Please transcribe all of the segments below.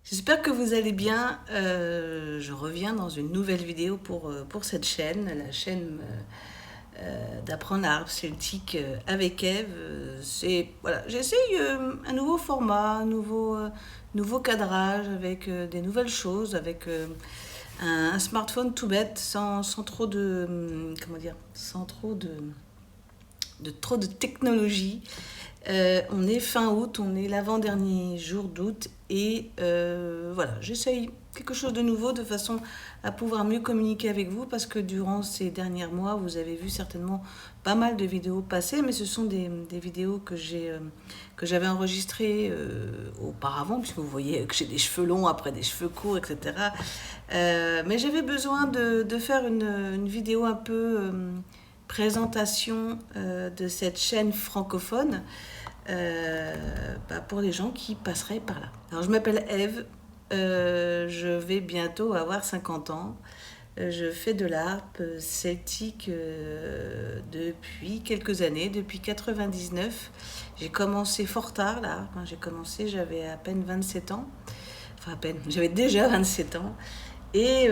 J'espère que vous allez bien. Je reviens dans une nouvelle vidéo pour cette chaîne, la chaîne d'apprendre l'art celtique avec Eve. Voilà, j'essaye un nouveau format, nouveau cadrage avec des nouvelles choses, avec un smartphone tout bête, sans trop de, comment dire, sans trop de technologie. On est fin août, on est l'avant-dernier jour d'août et voilà, j'essaye quelque chose de nouveau de façon à pouvoir mieux communiquer avec vous parce que durant ces derniers mois, vous avez vu certainement pas mal de vidéos passer, mais ce sont des vidéos que j'avais enregistrées auparavant, puisque vous voyez que j'ai des cheveux longs après des cheveux courts, etc. Mais j'avais besoin de faire une vidéo un peu présentation de cette chaîne francophone pour les gens qui passeraient par là. Alors je m'appelle Eve, je vais bientôt avoir 50 ans. Je fais de l'harpe celtique depuis quelques années, depuis 99. J'ai commencé fort tard là, j'ai commencé, j'avais à peine 27 ans. Enfin à peine, j'avais déjà 27 ans. Et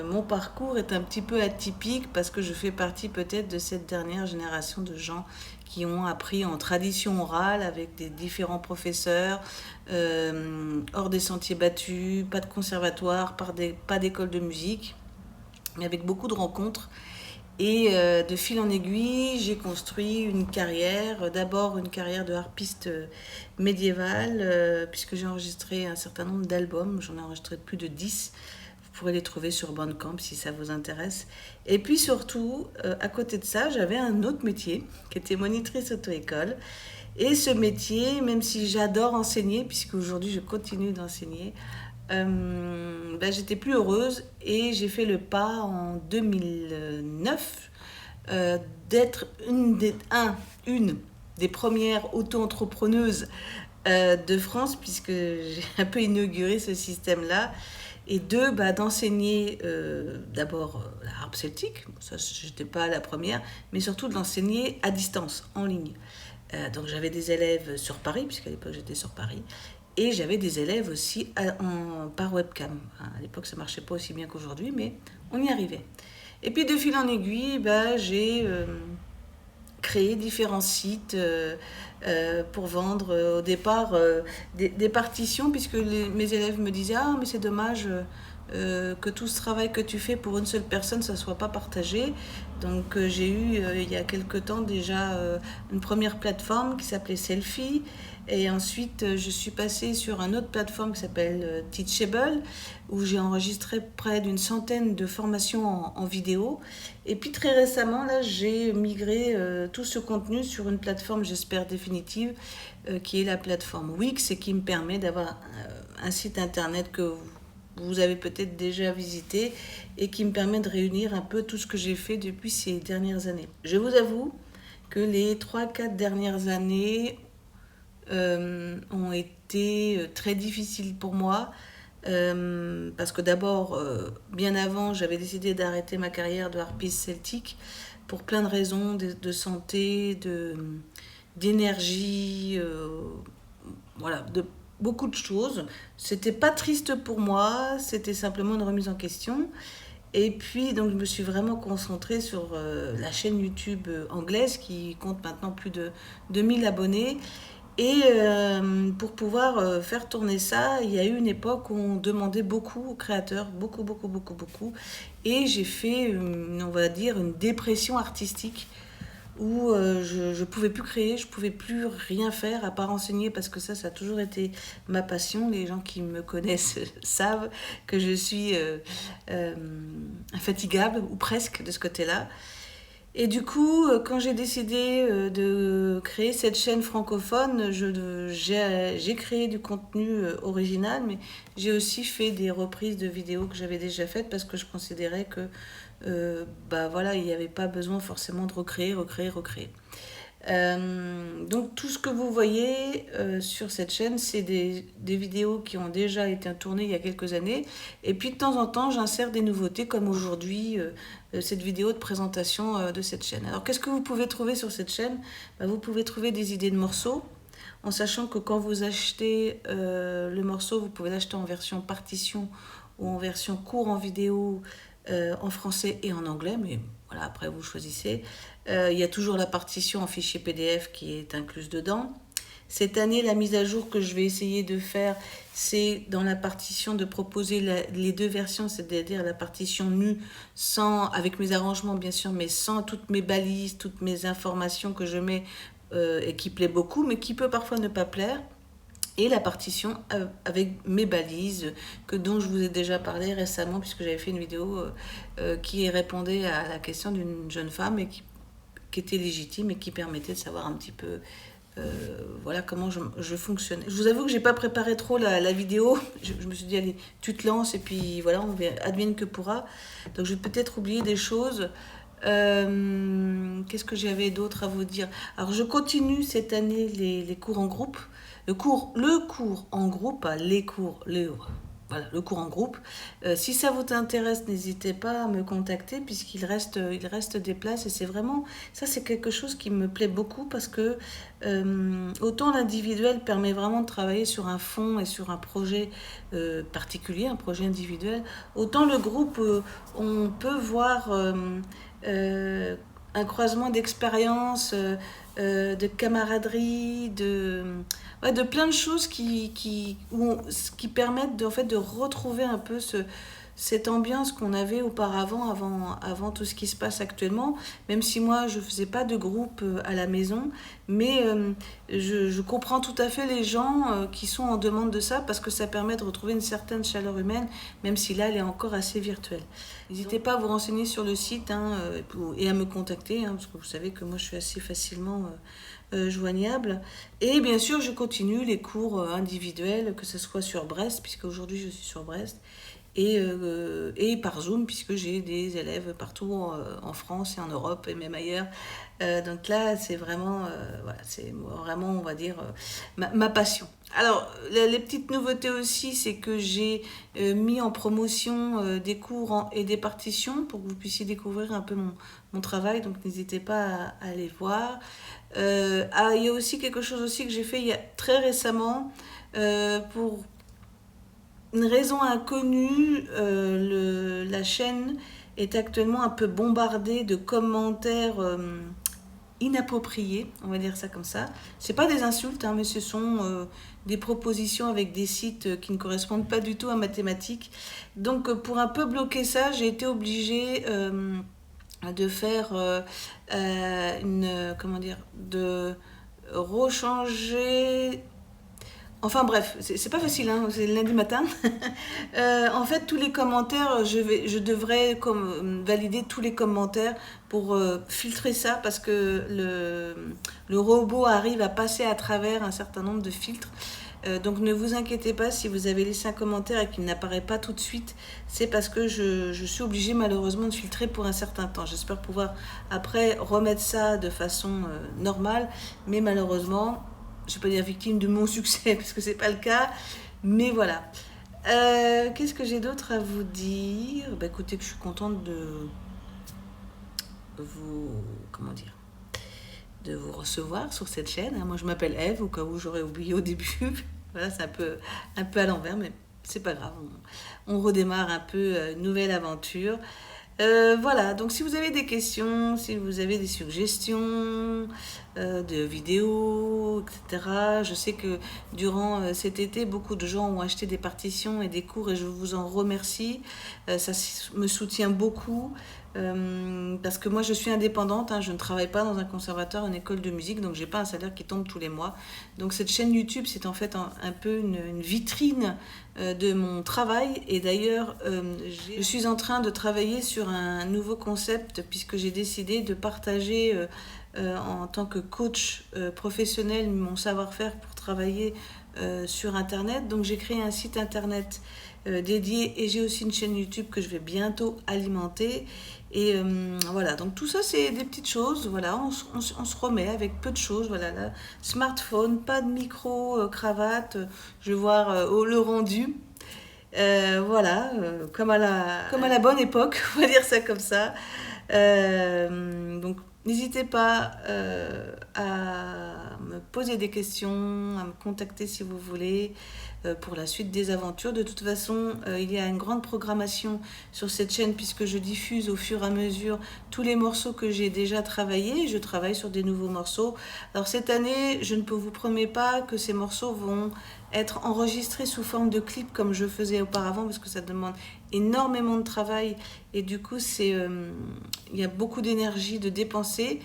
mon parcours est un petit peu atypique parce que je fais partie peut-être de cette dernière génération de gens qui ont appris en tradition orale avec des différents professeurs, hors des sentiers battus, pas de conservatoire, pas d'école de musique, mais avec beaucoup de rencontres. Et de fil en aiguille, j'ai construit une carrière, d'abord une carrière de harpiste médiévale, puisque j'ai enregistré un certain nombre d'albums, j'en ai enregistré plus de 10. Vous pourrez les trouver sur Bandcamp si ça vous intéresse. Et puis surtout, à côté de ça, j'avais un autre métier qui était monitrice auto-école. Et ce métier, même si j'adore enseigner, puisque aujourd'hui je continue d'enseigner, j'étais plus heureuse et j'ai fait le pas en 2009 d'être une des premières auto-entrepreneuses de France, puisque j'ai un peu inauguré ce système-là. Et deux, d'enseigner d'abord la harpe celtique, ça je n'étais pas la première, mais surtout de l'enseigner à distance, en ligne. Donc j'avais des élèves sur Paris, puisqu'à l'époque j'étais sur Paris, et j'avais des élèves aussi par webcam. À l'époque ça marchait pas aussi bien qu'aujourd'hui, mais on y arrivait. Et puis de fil en aiguille, j'ai créé différents sites pour vendre au départ des partitions, puisque mes élèves me disaient ah mais c'est dommage que tout ce travail que tu fais pour une seule personne ça soit pas partagé. Donc j'ai eu il y a quelque temps déjà une première plateforme qui s'appelait Selfie, et ensuite je suis passée sur une autre plateforme qui s'appelle Teachable, où j'ai enregistré près d'une centaine de formations en vidéo. Et puis très récemment, là, j'ai migré tout ce contenu sur une plateforme, j'espère définitive, qui est la plateforme Wix, et qui me permet d'avoir un site internet que vous avez peut-être déjà visité et qui me permet de réunir un peu tout ce que j'ai fait depuis ces dernières années. Je vous avoue que les 3-4 dernières années ont été très difficiles pour moi. Parce que d'abord, bien avant, j'avais décidé d'arrêter ma carrière de harpiste celtique pour plein de raisons, de santé, d'énergie, voilà, de beaucoup de choses. C'était pas triste pour moi, c'était simplement une remise en question. Et puis, donc, je me suis vraiment concentrée sur la chaîne YouTube anglaise qui compte maintenant plus de 2000 abonnés. Et pour pouvoir faire tourner ça, il y a eu une époque où on demandait beaucoup aux créateurs, beaucoup, beaucoup, beaucoup, beaucoup. Et j'ai fait, on va dire, une dépression artistique où je pouvais plus créer, je pouvais plus rien faire à part enseigner, parce que ça a toujours été ma passion. Les gens qui me connaissent savent que je suis infatigable, ou presque, de ce côté-là. Et du coup, quand j'ai décidé de créer cette chaîne francophone, j'ai créé du contenu original, mais j'ai aussi fait des reprises de vidéos que j'avais déjà faites, parce que je considérais que voilà, il n'y avait pas besoin forcément de recréer. Donc tout ce que vous voyez sur cette chaîne, c'est des vidéos qui ont déjà été tournées il y a quelques années. Et puis de temps en temps, j'insère des nouveautés, comme aujourd'hui, cette vidéo de présentation de cette chaîne. Alors qu'est-ce que vous pouvez trouver sur cette chaîne? Vous pouvez trouver des idées de morceaux. en sachant que quand vous achetez le morceau, vous pouvez l'acheter en version partition ou en version court en vidéo en français et en anglais, mais voilà, après vous choisissez. Il y a toujours la partition en fichier PDF qui est incluse dedans. Cette année, la mise à jour que je vais essayer de faire, c'est dans la partition de proposer les deux versions, c'est-à-dire la partition nue, sans, avec mes arrangements bien sûr, mais sans toutes mes balises, toutes mes informations que je mets et qui plaît beaucoup, mais qui peut parfois ne pas plaire. Et la partition avec mes balises, dont je vous ai déjà parlé récemment, puisque j'avais fait une vidéo qui répondait à la question d'une jeune femme et qui était légitime et qui permettait de savoir un petit peu voilà comment je fonctionnais. Je vous avoue que j'ai pas préparé trop la vidéo. Je me suis dit, allez, tu te lances et puis voilà, on verra, advienne que pourra. Donc je vais peut-être oublier des choses. Qu'est-ce que j'avais d'autre à vous dire? Alors je continue cette année les cours en groupe. Le cours en groupe, pas les cours, voilà, le cours en groupe. Si ça vous intéresse, n'hésitez pas à me contacter puisqu'il reste des places et c'est vraiment, ça c'est quelque chose qui me plaît beaucoup parce que autant l'individuel permet vraiment de travailler sur un fond et sur un projet particulier, un projet individuel, autant le groupe, on peut voir un croisement d'expériences, de camaraderie, de plein de choses qui permettent en fait, de retrouver un peu cette ambiance qu'on avait auparavant, avant tout ce qui se passe actuellement, même si moi je ne faisais pas de groupe à la maison, mais je comprends tout à fait les gens qui sont en demande de ça, parce que ça permet de retrouver une certaine chaleur humaine, même si là elle est encore assez virtuelle. N'hésitez pas à vous renseigner sur le site et à me contacter, parce que vous savez que moi je suis assez facilement joignable. Et bien sûr, je continue les cours individuels, que ce soit sur Brest, puisque aujourd'hui je suis sur Brest, et par Zoom, puisque j'ai des élèves partout en France et en Europe et même ailleurs. Donc là, c'est vraiment, voilà, c'est vraiment, on va dire, ma passion. Alors, les petites nouveautés aussi, c'est que j'ai mis en promotion des cours et des partitions pour que vous puissiez découvrir un peu mon travail. Donc, n'hésitez pas à aller voir. Il y a aussi quelque chose aussi que j'ai fait très récemment pour une raison inconnue. La chaîne est actuellement un peu bombardée de commentaires inappropriés, on va dire ça comme ça. C'est pas des insultes, mais ce sont des propositions avec des sites qui ne correspondent pas du tout à ma thématique. Donc pour un peu bloquer ça, j'ai été obligée de faire comment dire, de rechanger. Enfin bref, c'est pas facile, c'est le lundi matin. En fait, tous les commentaires, je devrais valider tous les commentaires pour filtrer ça, parce que le robot arrive à passer à travers un certain nombre de filtres. Donc ne vous inquiétez pas si vous avez laissé un commentaire et qu'il n'apparaît pas tout de suite, c'est parce que je suis obligée malheureusement de filtrer pour un certain temps. J'espère pouvoir après remettre ça de façon normale, mais malheureusement, je ne vais pas dire victime de mon succès parce que c'est pas le cas, mais voilà. Qu'est-ce que j'ai d'autre à vous dire? Écoutez, que je suis contente de vous, comment dire, de vous recevoir sur cette chaîne. Moi, je m'appelle Eve, au cas où j'aurais oublié au début. Voilà, c'est un peu à l'envers, mais c'est pas grave. On redémarre un peu une nouvelle aventure. Voilà, donc si vous avez des questions, si vous avez des suggestions de vidéos, etc. Je sais que durant cet été, beaucoup de gens ont acheté des partitions et des cours et je vous en remercie. Ça me soutient beaucoup. Parce que moi je suis indépendante, je ne travaille pas dans un conservatoire, une école de musique, donc j'ai pas un salaire qui tombe tous les mois. Donc cette chaîne YouTube, c'est en fait un peu une vitrine de mon travail. Et d'ailleurs, je suis en train de travailler sur un nouveau concept, puisque j'ai décidé de partager en tant que coach professionnel mon savoir-faire pour travailler sur Internet. Donc j'ai créé un site Internet dédié, et j'ai aussi une chaîne YouTube que je vais bientôt alimenter. Et voilà, donc tout ça c'est des petites choses, voilà, on se remet avec peu de choses, voilà, là, smartphone, pas de micro, cravate, je vais voir le rendu, voilà, comme à la bonne époque, on va dire ça comme ça. Donc n'hésitez pas à me poser des questions, à me contacter si vous voulez pour la suite des aventures. De toute façon, il y a une grande programmation sur cette chaîne puisque je diffuse au fur et à mesure tous les morceaux que j'ai déjà travaillés. Je travaille sur des nouveaux morceaux. Alors cette année, je ne vous promets pas que ces morceaux vont être enregistrés sous forme de clip comme je faisais auparavant parce que ça demande énormément de travail et du coup il y a beaucoup d'énergie de dépenser.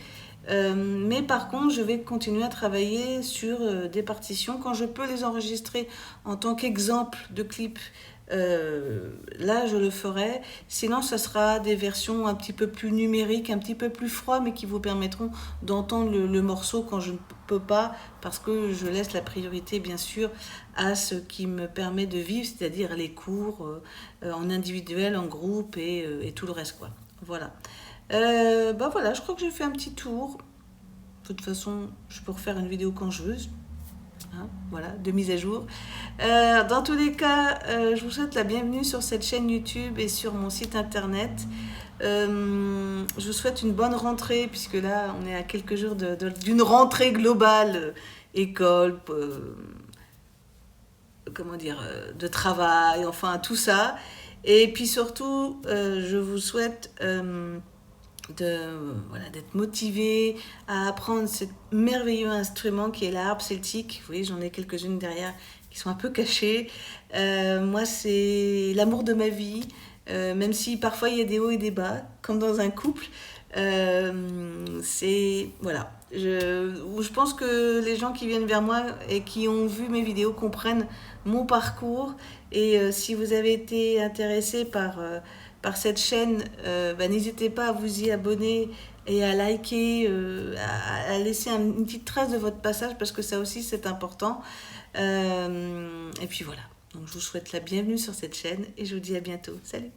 Mais par contre, je vais continuer à travailler sur des partitions quand je peux les enregistrer en tant qu'exemple de clip. Là, je le ferai. Sinon, ce sera des versions un petit peu plus numériques, un petit peu plus froides, mais qui vous permettront d'entendre le morceau quand je ne peux pas, parce que je laisse la priorité, bien sûr, à ce qui me permet de vivre, c'est-à-dire les cours en individuel, en groupe et tout le reste, quoi. Voilà. Voilà, je crois que j'ai fait un petit tour. De toute façon, je peux refaire une vidéo quand je veux. Hein, voilà, de mise à jour. Dans tous les cas, je vous souhaite la bienvenue sur cette chaîne YouTube et sur mon site internet. Je vous souhaite une bonne rentrée, puisque là, on est à quelques jours d'une rentrée globale, école, comment dire, de travail, enfin tout ça. Et puis surtout, je vous souhaite d'être motivé à apprendre ce merveilleux instrument qui est la harpe celtique. Vous voyez, j'en ai quelques-unes derrière qui sont un peu cachées. Moi, c'est l'amour de ma vie, même si parfois il y a des hauts et des bas, comme dans un couple. Voilà. Je pense que les gens qui viennent vers moi et qui ont vu mes vidéos comprennent mon parcours. Et si vous avez été intéressé par cette chaîne, n'hésitez pas à vous y abonner et à liker, à laisser une petite trace de votre passage parce que ça aussi c'est important. Et puis voilà, donc je vous souhaite la bienvenue sur cette chaîne et je vous dis à bientôt. Salut!